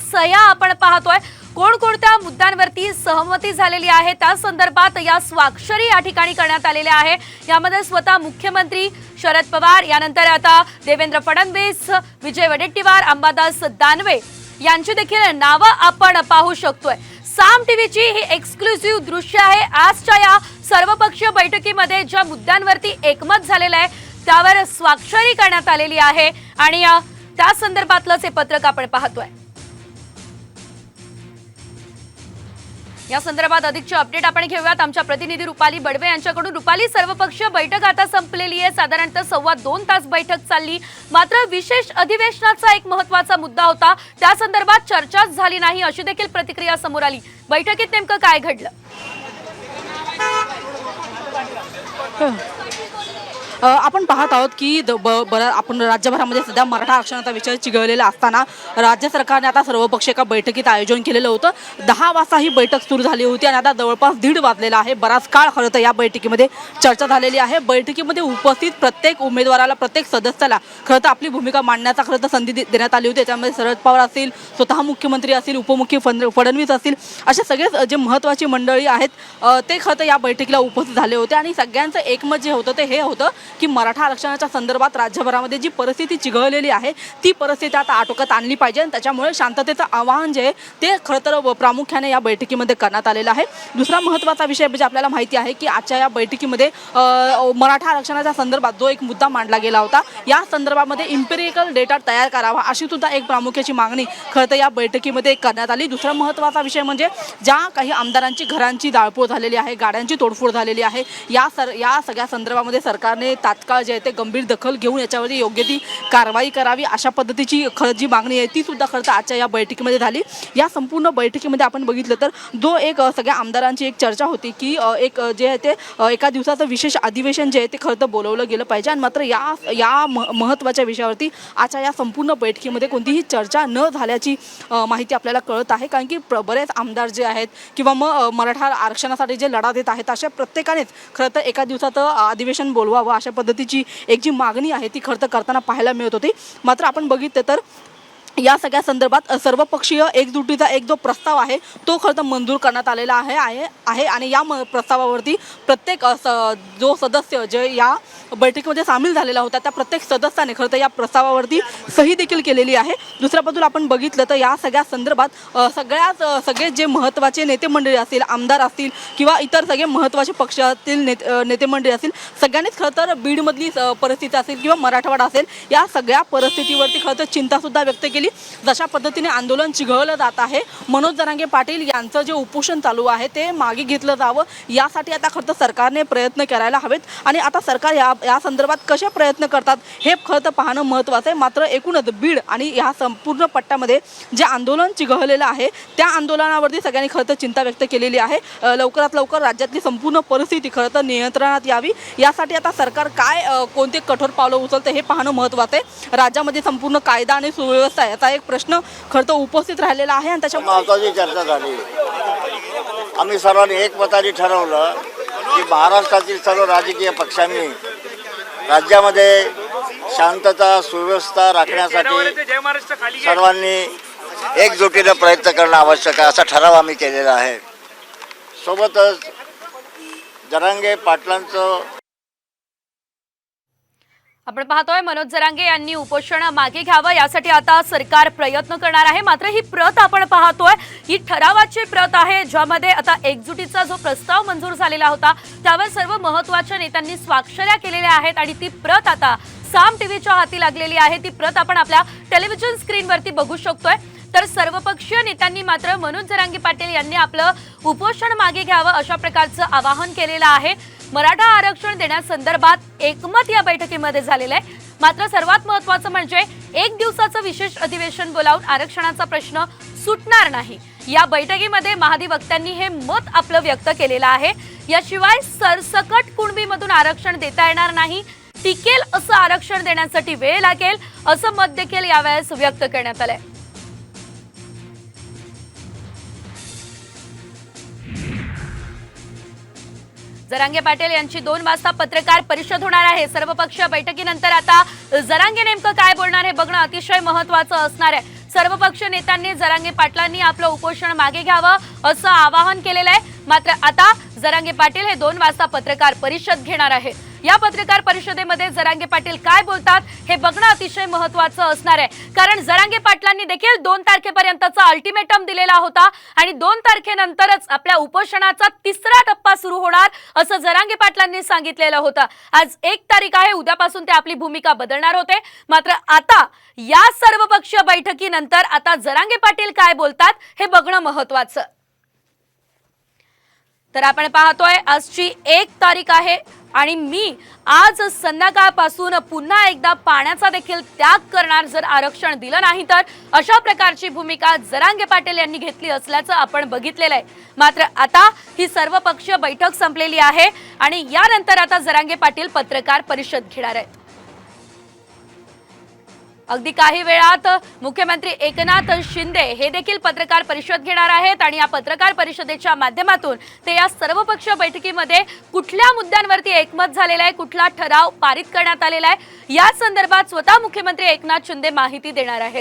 सह्या आपण पाहतोय। कोणकोणत्या मुद्द्यांवरती सहमती झालेली आहे त्या संदर्भात या स्वाक्षरी या ठिकाणी करण्यात आलेल्या आहे। यामध्ये स्वतः मुख्यमंत्री शरद पवार, यानंतर आता देवेंद्र फडणवीस, विजय वडेट्टीवार, अंबादास दानवे यांची देखील नावं आपण पाहू शकतोय। साम टीव्हीची ही एक्सक्लुझिव्ह दृश्य आहे। आजच्या या सर्वपक्षीय बैठकीमध्ये ज्या मुद्द्यांवरती एकमत झालेलं आहे त्यावर स्वाक्षरी करण्यात आलेली आहे आणि त्या संदर्भातलंच हे पत्रक आपण पाहतोय। या संदर्भात अधिकची अपडेट आपण घेऊयात आमच्या प्रतिनिधी रुपाली बडवे यांच्याकडून। रुपाली, सर्वपक्षीय बैठक आता संपलेली आहे, साधारणतः 2.25 तास बैठक चालली, मात्र विशेष अधिवेशनाचा एक महत्त्वाचा मुद्दा होता, त्या संदर्भात चर्चाच झाली नाही अशी देखील प्रतिक्रिया समोर आली। बैठकीत नेमकं काय घडलं? आपण पाहत आहोत की आपण राज्यभरामध्ये सध्या मराठा आरक्षणाचा विषय चिघळलेला असताना राज्य सरकारने आता सर्वपक्षीय एका बैठकीत आयोजन केलेलं होतं। 10 वाजता ही बैठक सुरू झाली होती आणि आता जवळपास 1:30 वाजलेला आहे। बराच काळ खरं तर या बैठकीमध्ये चर्चा झालेली आहे। बैठकीमध्ये उपस्थित प्रत्येक उमेदवाराला, प्रत्येक सदस्याला खरं तर आपली भूमिका मांडण्याचा खरं तर संधी देण्यात आली होती। त्यामध्ये शरद पवार असतील, स्वतः मुख्यमंत्री असतील, उपमुख्यमंत्री फडणवीस असतील, असे सगळे जे महत्त्वाची मंडळी आहेत ते खरं तर या बैठकीला उपस्थित झाले होते आणि सगळ्यांचं एकमत जे होतं ते हे होतं की मराठा आरक्षणाच्या संदर्भात राज्यभरामध्ये जी परिस्थिती चिघळलेली आहे ती परिस्थिती आता आटोक्यात आणली पाहिजे आणि त्याच्यामुळे शांततेचं आवाहन जे आहे ते खरं तर प्रामुख्याने या बैठकीमध्ये करण्यात आलेलं आहे। दुसरा महत्त्वाचा विषय म्हणजे आपल्याला माहिती आहे की आजच्या या बैठकीमध्ये मराठा आरक्षणाच्या संदर्भात जो एक मुद्दा मांडला गेला होता, या संदर्भामध्ये इम्पेरिकल डेटा तयार करावा अशी सुद्धा एक प्रामुख्याची मागणी खरं तर या बैठकीमध्ये करण्यात आली। दुसरा महत्त्वाचा विषय म्हणजे ज्या काही आमदारांची घरांची जाळपोळ झालेली आहे, गाड्यांची तोडफोड झालेली आहे, या सगळ्या संदर्भामध्ये सरकारने तात्काळ जे आहे ते गंभीर दखल घेऊन याच्यावरती योग्य ती कारवाई करावी अशा पद्धतीची जी मागणी आहे ती सुद्धा खरं तर आजच्या या बैठकीमध्ये झाली। या संपूर्ण बैठकीमध्ये आपण बघितलं तर जो एक सगळ्या आमदारांची एक चर्चा होती की एक जे आहे ते एका दिवसाचं विशेष अधिवेशन जे आहे ते खरं तर बोलवलं गेलं पाहिजे आणि मात्र या महत्त्वाच्या विषयावरती आजच्या या संपूर्ण बैठकीमध्ये कोणतीही चर्चा न झाल्याची माहिती आपल्याला कळत आहे। कारण की बरेच आमदार जे आहेत किंवा मग मराठा आरक्षणासाठी जे लढा देत आहेत अशा प्रत्येकानेच खरं तर एका दिवसाचं अधिवेशन बोलवावं अशा पद्धतीची एक जी मागणी आहे ती खरं तर करताना पाहायला मिळत होती। मात्र आपण बघितलं तर या सगळ्या संदर्भात सर्वपक्षीय एकजुटीचा एक जो प्रस्ताव आहे तो खरं तर मंजूर करण्यात आलेला आहे आणि या प्रस्तावावरती प्रत्येक जो सदस्य जे या बैठकीमध्ये सामील झालेला होता त्या प्रत्येक सदस्याने खरं तर या प्रस्तावावरती सही देखील केलेली आहे। दुसऱ्या बाजूला आपण बघितलं तर या सगळ्या संदर्भात सगळे जे महत्त्वाचे नेते मंडळी असतील, आमदार असतील किंवा इतर सगळे महत्त्वाचे पक्षातील नेते मंडळी असतील, सगळ्यांनीच खरं तर बीडमधली परिस्थिती असेल किंवा मराठवाडा असेल या सगळ्या परिस्थितीवरती खरं तर चिंतासुद्धा व्यक्त केली। जशा पद्धतीने आंदोलन चिघळलं जात आहे, मनोज जरांगे पाटील यांचं जे उपोषण चालू आहे ते मागे घेतलं जावं यासाठी आता खरं तर सरकारने प्रयत्न करायला हवेत आणि आता सरकार या संदर्भात कसे प्रयत्न करतात हे खरं तर पाहणं महत्त्वाचं आहे। मात्र एकूणच बीड आणि या संपूर्ण पट्ट्यामध्ये जे आंदोलन चिघळलेलं आहे त्या आंदोलनावरती सगळ्यांनी खरं तर चिंता व्यक्त केलेली आहे। लवकरात लवकर राज्यातली संपूर्ण परिस्थिती खरं तर नियंत्रणात यावी यासाठी आता सरकार कोणते कठोर पावलं उचलते हे पाहणं महत्त्वाचं आहे। राज्यामध्ये संपूर्ण कायदा आणि सुव्यवस्था याचा एक प्रश्न खरं तर उपस्थित राहिलेला आहे आणि त्याच्या महत्त्वाची चर्चा झाली। आम्ही सर्वांनी एकमताने ठरवलं की महाराष्ट्रातील सर्व राजकीय पक्षांनी राज्यामध्ये शांतता सुव्यवस्था राखण्यासाठी सर्वांनी एकजुटीने प्रयत्न करणं आवश्यक आहे असा ठराव आम्ही केलेला आहे। सोबतच जरांगे पाटलांचं आपण पाहतोय मनोज जरांगे यांनी उपोषण मागे घ्यावं यासाठी आता सरकार प्रयत्न करणार आहे। मात्र ही प्रत आपण पाहतोय ही ठरावाची प्रत आहे ज्यामध्ये आता एकजुटीचा जो प्रस्ताव मंजूर झालेला होता त्यावर सर्व महत्त्वाच्या नेत्यांनी स्वाक्षऱ्या केलेल्या आहेत आणि ती प्रत आता साम टीव्हीच्या हाती लागलेली आहे। ती प्रत आपण आपल्या टेलिव्हिजन स्क्रीनवरती बघू शकतोय। तर सर्वपक्षीय नेत्यांनी मात्र मनोज जरांगे पाटील यांनी आपलं उपोषण मागे घ्यावं अशा प्रकारचं आवाहन केलेलं आहे। मराठा आरक्षण देण्यासंदर्भात एकमत या बैठकीमध्ये झालेलं आहे। मात्र सर्वात महत्त्वाचं म्हणजे एक दिवसाचं विशेष अधिवेशन बोलावून आरक्षणाचा प्रश्न सुटणार नाही। या बैठकीमध्ये महाधिवक्त्यांनी हे मत आपलं व्यक्त केलेलं आहे। याशिवाय सरसकट कुणबीमधून आरक्षण देता येणार नाही, टिकेल असं आरक्षण देण्यासाठी वेळ लागेल असं मत देखील यावेळेस व्यक्त करण्यात आलंय। जरांगे पाटील यांची 2 वाजता पत्रकार परिषद होणार आहे। सर्वपक्षीय बैठकीनंतर आता जरांगे नेमकं काय बोलणार हे बघणं अतिशय महत्त्वाचं असणार आहे। सर्वपक्ष नेत्यांनी जरांगे पाटलांनी आपलं उपोषण मागे घ्यावं असं आवाहन केलेलं आहे। मात्र आता जरांगे पाटील हे 2 वाजता पत्रकार परिषद घेणार आहे। या पत्रकार परिषदेमध्ये जरांगे पाटील काय बोलतात हे बघणं अतिशय महत्त्वाचं असणार आहे, कारण जरांगे पाटलांनी देखील 2 तारखेपर्यंतचा अल्टिमेटम दिलेला होता आणि 2 तारखेनंतरच आपल्या उपोषणाचा 3रा टप्पा सुरू होणार असं जरांगे पाटलांनी सांगितलेलं होतं। आज 1 तारीख आहे, उद्यापासून ते आपली भूमिका बदलणार होते। मात्र आता या सर्वपक्षीय बैठकीनंतर आता जरांगे पाटील काय बोलतात हे बघणं महत्त्वाचं। तर आपण पाहतोय आजची 1 तारीख आहे आणि मी आज संध्याकाळपासून पुन्हा एकदा पाण्याचा देखील त्याग करणार जर आरक्षण दिलं नाही तर, अशा प्रकारची भूमिका जरांगे पाटील यांनी घेतली असल्याचं आपण बघितलेलं आहे। मात्र आता ही सर्वपक्षीय बैठक संपलेली आहे आणि यानंतर आता जरांगे पाटील पत्रकार परिषद घेणार आहेत। अगदी काही वेळात मुख्यमंत्री एकनाथ शिंदे हे देखील पत्रकार परिषद घेणार आहेत आणि या पत्रकार परिषदेच्या माध्यमातून ते या सर्वपक्षीय बैठकीमध्ये कुठल्या मुद्द्यांवरती एकमत झालेलं आहे, कुठला ठराव पारित करण्यात आलेला आहे या संदर्भात स्वतः मुख्यमंत्री एकनाथ शिंदे माहिती देणार आहेत।